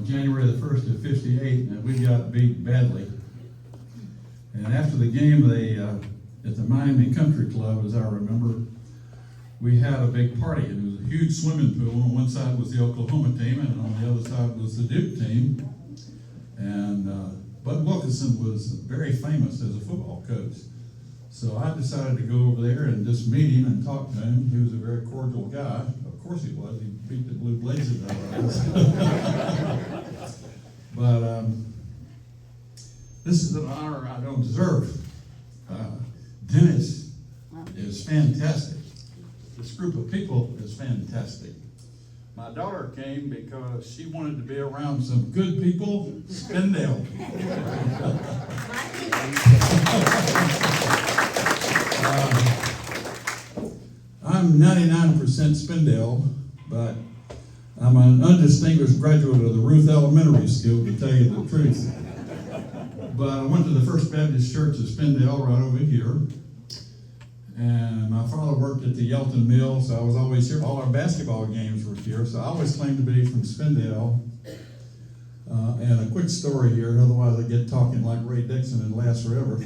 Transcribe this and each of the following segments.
January the 1st of '58, and we got beat badly. And after the game, they at the Miami Country Club, as I remember, we had a big party. It was a huge swimming pool. On one side was the Oklahoma team, and on the other side was the Duke team. And Bud Wilkinson was very famous as a football coach. So I decided to go over there and just meet him and talk to him. He was a very cordial guy. Of course he was. He beat the blue blazes out of us. But this is an honor I don't deserve. Dennis is fantastic. This group of people is fantastic. My daughter came because she wanted to be around some good people, Spindale people. I'm 99% Spindale, but I'm an undistinguished graduate of the Ruth Elementary School, to tell you the truth. But I went to the First Baptist Church of Spindale right over here. And my father worked at the Yelton Mill, so I was always here. All our basketball games were here, so I always claimed to be from Spindale. And a quick story here, otherwise I get talking like Ray Dixon and last forever.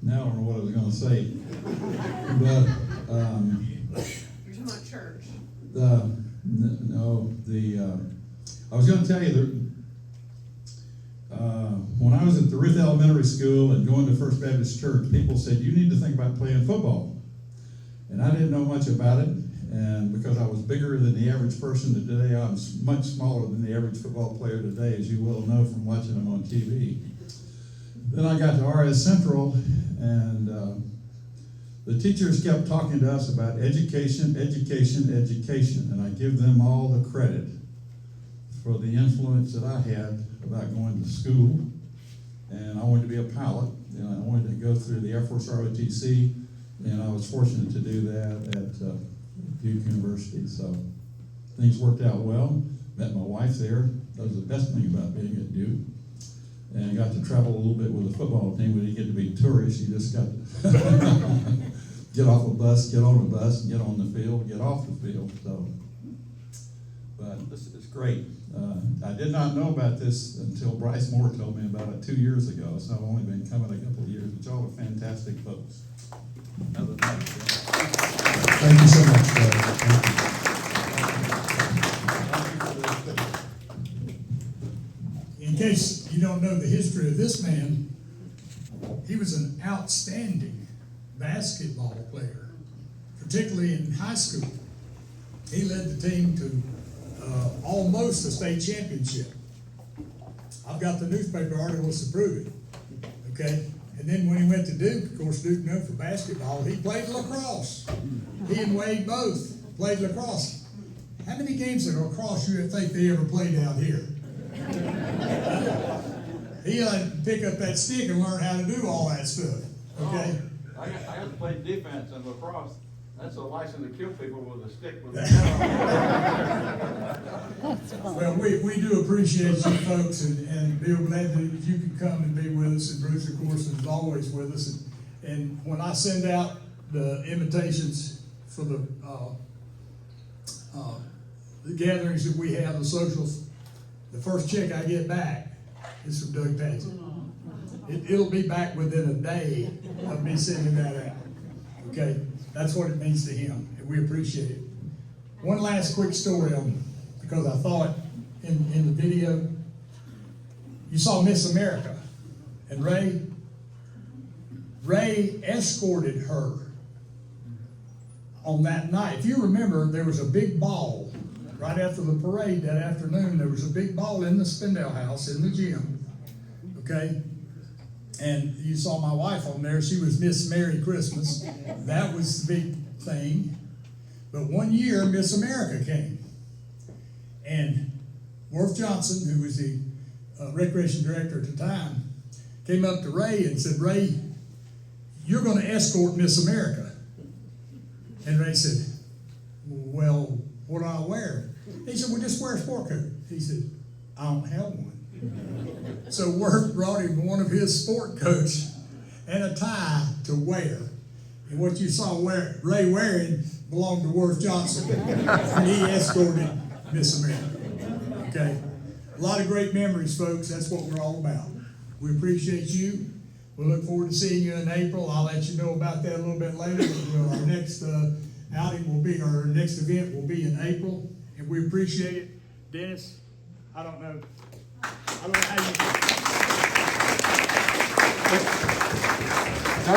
Now I don't know what I was going to say, but you're talking about church. I was going to tell you that when I was at the Ruth Elementary School and going to First Baptist Church, people said, you need to think about playing football. And I didn't know much about it, and because I was bigger than the average person today, I'm much smaller than the average football player today, as you well know from watching them on TV. Then I got to RS Central, and the teachers kept talking to us about education, education, education, and I give them all the credit for the influence that I had about going to school. And I wanted to be a pilot, and I wanted to go through the Air Force ROTC, and I was fortunate to do that at Duke University. So things worked out well. Met my wife there. That was the best thing about being at Duke. And got to travel a little bit with the football team. We didn't get to be tourists. You just got to get off a bus, get on the bus, get on the field, get off the field. So, but this is great. I did not know about this until Bryce Moore told me about it 2 years ago. So I've only been coming a couple of years, but y'all are fantastic folks. Other than that, Thank you so much, Thank you. In case you don't know the history of this man, he was an outstanding basketball player, particularly in high school. He led the team to almost a state championship. I've got the newspaper articles to prove it. Okay? And then when he went to Duke, of course, Duke known for basketball, he played lacrosse. He and Wade both played lacrosse. How many games of lacrosse you think they ever played out here? He had to pick up that stick and learn how to do all that stuff. Okay? I got to play defense in lacrosse. That's a license to kill people with a stick. Well, we do appreciate you folks, and Bill, glad that you can come and be with us, and Bruce, of course, is always with us. And when I send out the invitations for the gatherings that we have, the socials, the first check I get back is from Doug Patsy. It'll be back within a day of me sending that out. Okay? That's what it means to him, and we appreciate it. One last quick story on, because I thought in the video, you saw Miss America, and Ray escorted her on that night. If you remember, there was a big ball right after the parade that afternoon. There was a big ball in the Spindale house in the gym, okay? And you saw my wife on there. She was Miss Merry Christmas. That was the big thing. But one year, Miss America came. And Worth Johnson, who was the recreation director at the time, came up to Ray and said, Ray, you're going to escort Miss America. And Ray said, well, what do I wear? He said, well, just wear a sport coat. He said, I don't have one. So Worth brought him one of his sport coats and a tie to wear. And what you saw Ray wearing belonged to Worth Johnson, and he escorted Miss America. Okay? A lot of great memories, folks. That's what we're all about. We appreciate you. We look forward to seeing you in April. I'll let you know about that a little bit later. Our next outing will be, our next event will be in April, and we appreciate it. Dennis, I don't know how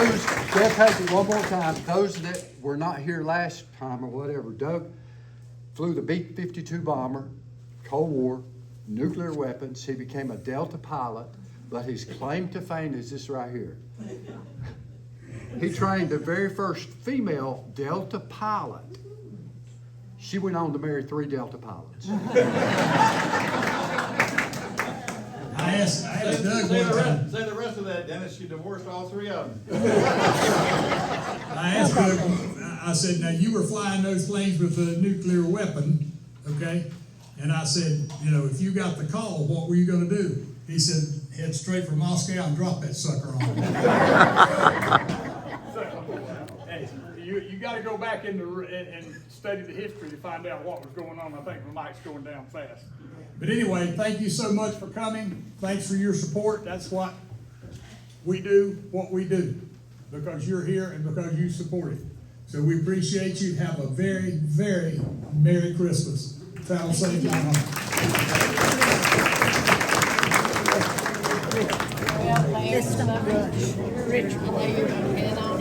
you. Jeff has it one more time. Those that were not here last time or whatever, Doug flew the B-52 bomber, Cold War, nuclear weapons. He became a Delta pilot, but his claim to fame is this right here. He trained the very first female Delta pilot. She went on to marry 3 Delta pilots. I asked Doug one time. Say the rest of that, Dennis. She divorced all 3 of them. I asked Doug, I said, now you were flying those planes with a nuclear weapon, okay? And I said, you know, if you got the call, what were you going to do? He said, head straight for Moscow and drop that sucker on him. Hey, you got to go back and study the history to find out what was going on. I think the mic's going down fast. But anyway, thank you so much for coming. Thanks for your support. That's what we do, because you're here and because you support it. So we appreciate you. Have a very, very Merry Christmas. Travel safely home. Rich, will lay your head on